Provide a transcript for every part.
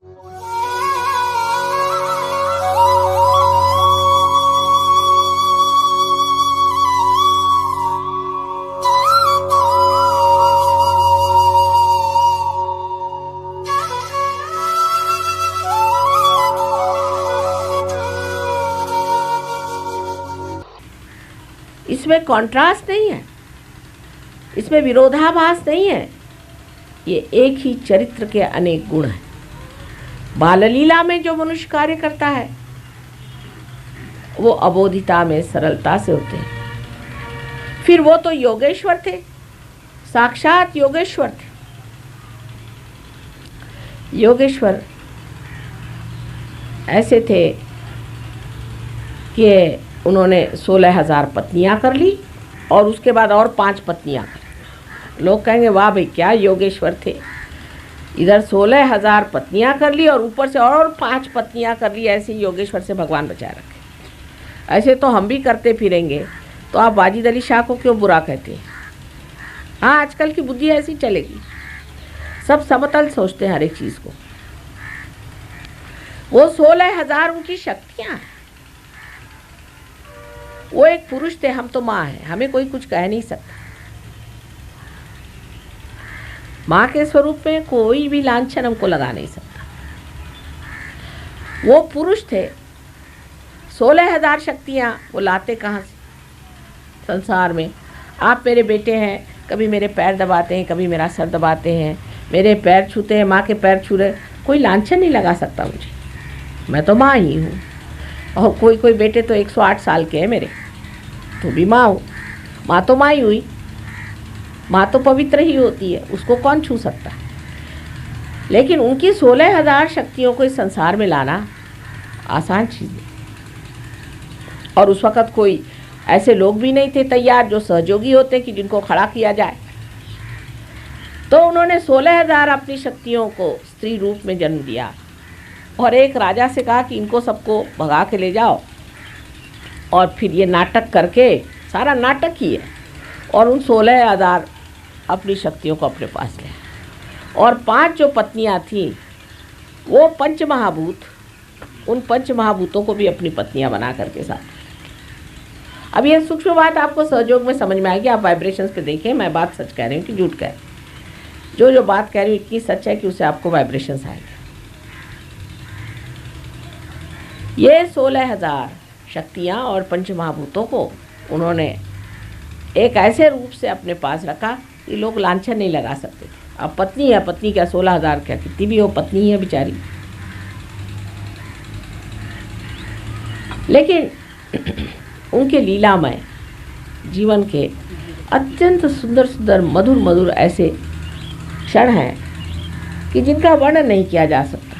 इसमें कॉन्ट्रास्ट नहीं है, इसमें विरोधाभास नहीं है, ये एक ही चरित्र के अनेक गुण हैं। बाललीला में जो मनुष्य कार्य करता है वो अबोधिता में सरलता से होते हैं। फिर वो तो योगेश्वर थे, साक्षात योगेश्वर थे। योगेश्वर ऐसे थे कि उन्होंने 16,000 पत्नियां कर ली और उसके बाद और 5 पत्नियां कर ली। लोग कहेंगे वाह भाई क्या योगेश्वर थे, इधर 16,000 पत्नियां कर ली और ऊपर से और 5 पत्नियां कर ली। ऐसे योगेश्वर से भगवान बचाए रखे। ऐसे तो हम भी करते फिरेंगे तो आप वाजिद अली शाह को क्यों बुरा कहते हैं? हाँ, आजकल की बुद्धि ऐसी चलेगी, सब समतल सोचते हैं हर एक चीज़ को। वो 16,000 उनकी शक्तियाँ हैं। वो एक पुरुष थे, हम तो माँ हैं, हमें कोई कुछ कह नहीं सकता। माँ के स्वरूप में कोई भी लांछन हमको लगा नहीं सकता। वो पुरुष थे, 16,000 शक्तियाँ वो लाते कहाँ से संसार में? आप मेरे बेटे हैं, कभी मेरे पैर दबाते हैं, कभी मेरा सर दबाते हैं, मेरे पैर छूते हैं, माँ के पैर छू रहे, कोई लांछन नहीं लगा सकता मुझे। मैं तो माँ ही हूँ। और कोई कोई बेटे तो 108 साल के हैं मेरे, तो भी माँ हूँ। माँ तो माँ ही हुई, माँ तो पवित्र ही होती है, उसको कौन छू सकता है? लेकिन उनकी 16,000 शक्तियों को इस संसार में लाना आसान चीज़ नहीं। और उस वक़्त कोई ऐसे लोग भी नहीं थे तैयार जो सहयोगी होते कि जिनको खड़ा किया जाए। तो उन्होंने 16,000 अपनी शक्तियों को स्त्री रूप में जन्म दिया और एक राजा से कहा कि इनको सबको भगा के ले जाओ और फिर ये नाटक करके, सारा नाटक ही है, और उन 16,000 अपनी शक्तियों को अपने पास ले। और 5 जो पत्नियां थीं वो पंचमहाभूत, उन पंचमहाभूतों को भी अपनी पत्नियां बना करके साथ। अब ये सूक्ष्म बात आपको सहयोग में समझ में आएगी। आप वाइब्रेशंस पे देखें, मैं बात सच कह रही हूँ कि झूठ कह रही हूँ। जो जो बात कह रही हूँ इतनी सच है कि उससे आपको वाइब्रेशंस आएंगे। ये 16,000 शक्तियाँ और पंचमहाभूतों को उन्होंने एक ऐसे रूप से अपने पास रखा कि लोग लांछन नहीं लगा सकते थे। अब पत्नी है, पत्नी क्या 16,000 क्या कितनी भी हो, पत्नी है बेचारी। लेकिन उनके लीलामय जीवन के अत्यंत सुंदर सुंदर मधुर मधुर ऐसे क्षण हैं कि जिनका वर्णन नहीं किया जा सकता।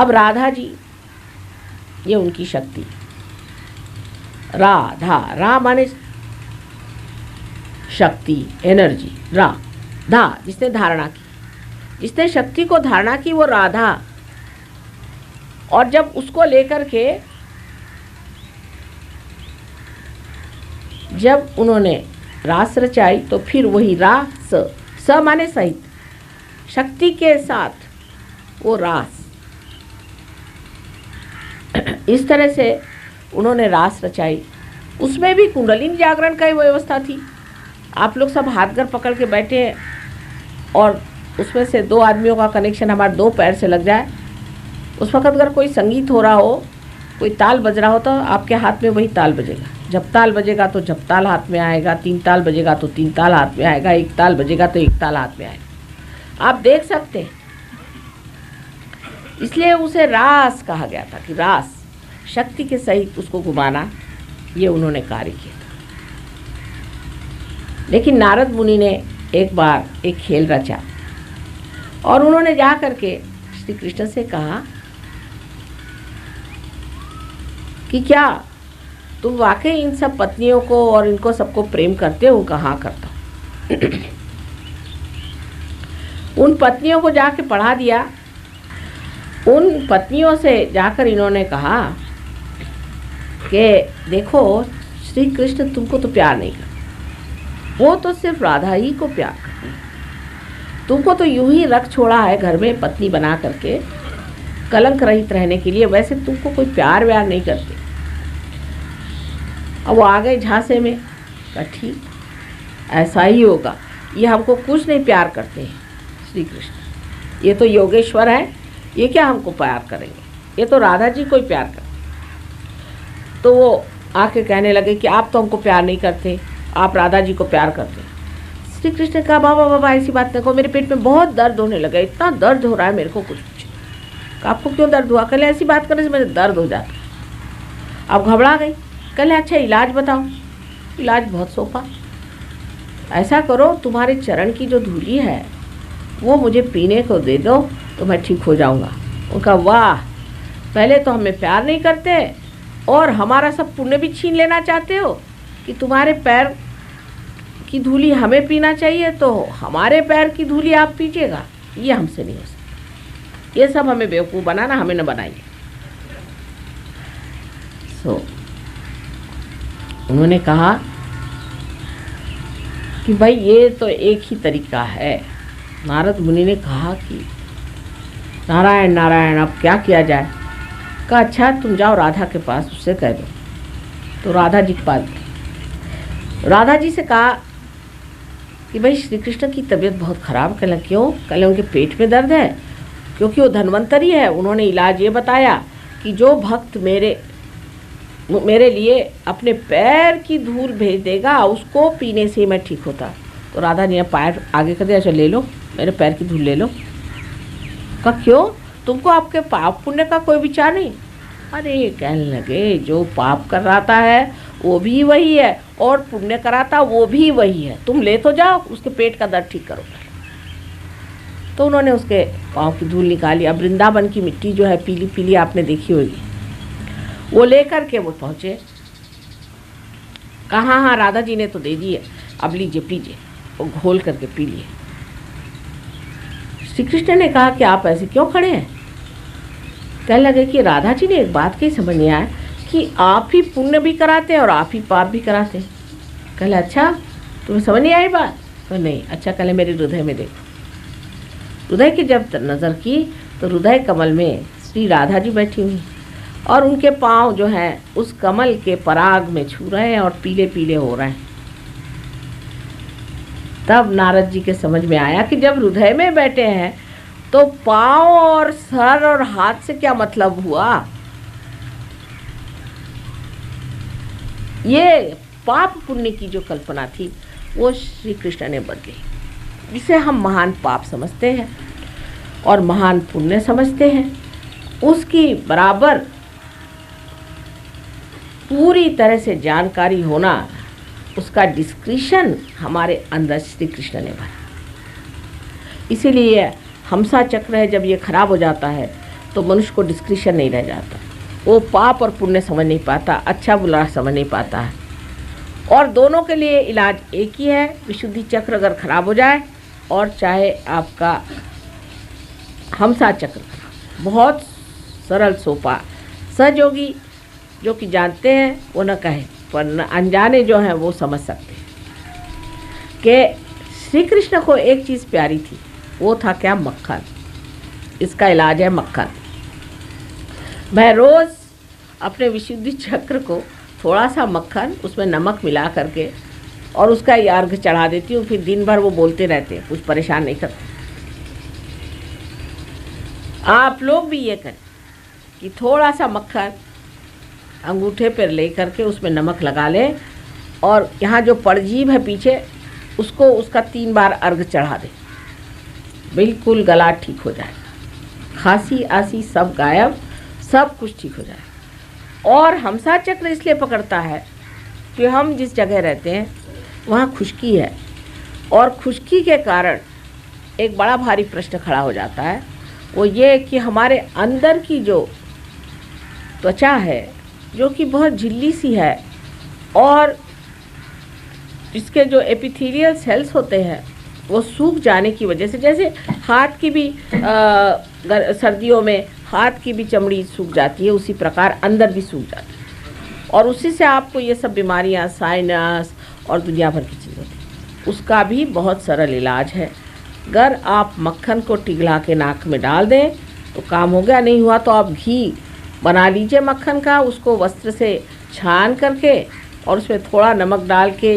अब राधा जी, ये उनकी शक्ति। राधा, रा माने शक्ति, एनर्जी। रा, धा, जिसने धारणा की, जिसने शक्ति को धारणा की, वो राधा। और जब उसको लेकर के जब उन्होंने रास रचाई तो फिर वही रास, स माने सहित, शक्ति के साथ वो रास, इस तरह से उन्होंने रास रचाई। उसमें भी कुंडलिनी जागरण का ही व्यवस्था थी। आप लोग सब हाथ घर पकड़ के बैठे हैं और उसमें से 2 आदमियों का कनेक्शन हमारे 2 पैर से लग जाए, उस वक़्त अगर कोई संगीत हो रहा हो, कोई ताल बज रहा हो, तो आपके हाथ में वही ताल बजेगा। जब ताल बजेगा तो जब ताल हाथ में आएगा, 3 ताल बजेगा तो 3 ताल हाथ में आएगा, 1 ताल बजेगा तो 1 ताल हाथ में आएगा। आप देख सकते हैं। इसलिए उसे रास कहा गया था कि रास, शक्ति के सहित उसको घुमाना, ये उन्होंने कार्य किया था। लेकिन नारद मुनि ने एक बार एक खेल रचा और उन्होंने जा करके श्री कृष्ण से कहा कि क्या तुम वाकई इन सब पत्नियों को और इनको सबको प्रेम करते हो? कहाँ करता हूँ। उन पत्नियों को जाके पढ़ा दिया। उन पत्नियों से जाकर इन्होंने कहा कि देखो, श्री कृष्ण तुमको तो प्यार नहीं करते, वो तो सिर्फ राधा ही को प्यार करते हैं। तुमको तो यूं ही रख छोड़ा है घर में पत्नी बना करके कलंक रहित रहने के लिए, वैसे तुमको कोई प्यार व्यार नहीं करते। अब वो आ गए झांसे में, कहा ठीक ऐसा ही होगा, ये हमको कुछ नहीं प्यार करते हैं श्री कृष्ण, ये तो योगेश्वर है, ये क्या हमको प्यार करेंगे, ये तो राधा जी को ही प्यार करते। तो वो आके कहने लगे कि आप तो हमको प्यार नहीं करते, आप राधा जी को प्यार करते। श्री कृष्ण ने कहा बाबा बाबा ऐसी बात नहीं कहो, मेरे पेट में बहुत दर्द होने लगा, इतना दर्द हो रहा है मेरे को, कुछ पूछो। आपको क्यों दर्द हुआ? कल ऐसी बात करने से मेरे दर्द हो जाता। अब घबरा गई, कल अच्छा इलाज बताओ। इलाज बहुत सोपा, ऐसा करो तुम्हारे चरण की जो धूली है वो मुझे पीने को दे दो तो मैं ठीक हो जाऊंगा। उनका वाह, पहले तो हमें प्यार नहीं करते और हमारा सब पुण्य भी छीन लेना चाहते हो कि तुम्हारे पैर की धूली हमें पीना चाहिए तो हमारे पैर की धूली आप पीजिएगा, ये हमसे नहीं हो सकता, ये सब हमें बेवकूफ़ बनाना, हमें न बनाइए। उन्होंने कहा कि भाई ये तो एक ही तरीका है। नारद मुनि ने कहा कि नारायण नारायण अब क्या किया जाए? कहा अच्छा तुम जाओ राधा के पास, उससे कह दो। तो राधा जी के पास गए, राधा जी से कहा कि भाई श्री कृष्ण की तबीयत बहुत ख़राब। कहला क्यों? कहले उनके पेट में दर्द है, क्योंकि वो धन्वंतरी है। उन्होंने इलाज ये बताया कि जो भक्त मेरे लिए अपने पैर की धूल भेज देगा उसको पीने से मैं ठीक होता। तो राधा जी ने पैर आगे कर दिया, अच्छा ले लो मेरे पैर की धूल ले लो। कहा क्यों? तुमको आपके पाप पुण्य का कोई विचार नहीं? अरे कहने लगे जो पाप कराता है वो भी वही है और पुण्य कराता वो भी वही है, तुम ले तो जाओ उसके पेट का दर्द ठीक करो। तो उन्होंने उसके पाँव की धूल निकाली। अब वृंदावन की मिट्टी जो है पीली पीली आपने देखी होगी, वो लेकर के वो पहुँचे। कहाँ हाँ राधा जी ने तो दे दिए, अब लीजिए पीजिए, वो घोल करके पी लिए। श्री कृष्ण ने कहा कि आप ऐसे क्यों खड़े हैं? कहने लगे कि राधा जी ने एक बात कही समझ नहीं आया कि आप ही पुण्य भी कराते हैं और आप ही पाप भी कराते हैं। कहले अच्छा तुम्हें समझ नहीं आई बात? तो नहीं। अच्छा कहले मेरे हृदय में देखो। हृदय की जब नज़र की तो हृदय कमल में श्री राधा जी बैठी हुई और उनके पाँव जो हैं उस कमल के पराग में छू रहे हैं और पीले पीले हो रहे हैं। तब नारद जी के समझ में आया कि जब हृदय में बैठे हैं तो पाँव और सर और हाथ से क्या मतलब हुआ? ये पाप पुण्य की जो कल्पना थी वो श्री कृष्ण ने बदली, जिसे हम महान पाप समझते हैं और महान पुण्य समझते हैं, उसकी बराबर पूरी तरह से जानकारी होना, उसका डिस्क्रिशन हमारे अंदर श्री कृष्ण ने भरा। इसीलिए हमसा चक्र है, जब ये खराब हो जाता है तो मनुष्य को डिस्क्रिशन नहीं रह जाता, वो पाप और पुण्य समझ नहीं पाता, अच्छा बुरा समझ नहीं पाता है। और दोनों के लिए इलाज एक ही है, विशुद्धि चक्र अगर खराब हो जाए और चाहे आपका हमसा चक्र, बहुत सरल सोपा। सहयोगी जो कि जानते हैं वो न कहे, पर अनजाने जो हैं वो समझ सकते हैं कि श्री कृष्ण को एक चीज़ प्यारी थी, वो था क्या? मक्खन। इसका इलाज है मक्खन। मैं रोज़ अपने विशुद्धि चक्र को थोड़ा सा मक्खन, उसमें नमक मिला करके और उसका अर्घ चढ़ा देती हूँ, फिर दिन भर वो बोलते रहते हैं, कुछ परेशान नहीं करते। आप लोग भी ये करें कि थोड़ा सा मक्खन अंगूठे पर ले करके उसमें नमक लगा लें और यहाँ जो परजीव है पीछे उसको उसका 3 बार अर्घ चढ़ा दें, बिल्कुल गला ठीक हो जाए, खांसी आसी सब गायब, सब कुछ ठीक हो जाए। और हमसा चक्र इसलिए पकड़ता है कि हम जिस जगह रहते हैं वहाँ खुश्की है और खुश्की के कारण एक बड़ा भारी प्रश्न खड़ा हो जाता है, वो ये कि हमारे अंदर की जो त्वचा है जो कि बहुत झिल्ली सी है और इसके जो एपिथेलियल सेल्स होते हैं वो सूख जाने की वजह से, जैसे हाथ की भी सर्दियों में हाथ की भी चमड़ी सूख जाती है, उसी प्रकार अंदर भी सूख जाती है और उसी से आपको ये सब बीमारियां, साइनस और दुनिया भर की चीज़ होती है। उसका भी बहुत सरल इलाज है, अगर आप मक्खन को पिघला के नाक में डाल दें तो काम हो गया। नहीं हुआ तो आप घी बना लीजिए मक्खन का, उसको वस्त्र से छान करके और उसमें थोड़ा नमक डाल के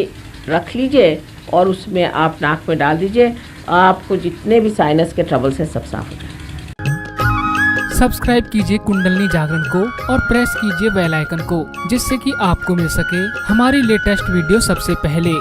रख लीजिए और उसमें आप नाक में डाल दीजिए। आपको जितने भी साइनस के ट्रबल से सब साफ हो जाए। सब्सक्राइब कीजिए कुंडलनी जागरण को और प्रेस कीजिए बेल आइकन को, जिससे कि आपको मिल सके हमारी लेटेस्ट वीडियो सबसे पहले।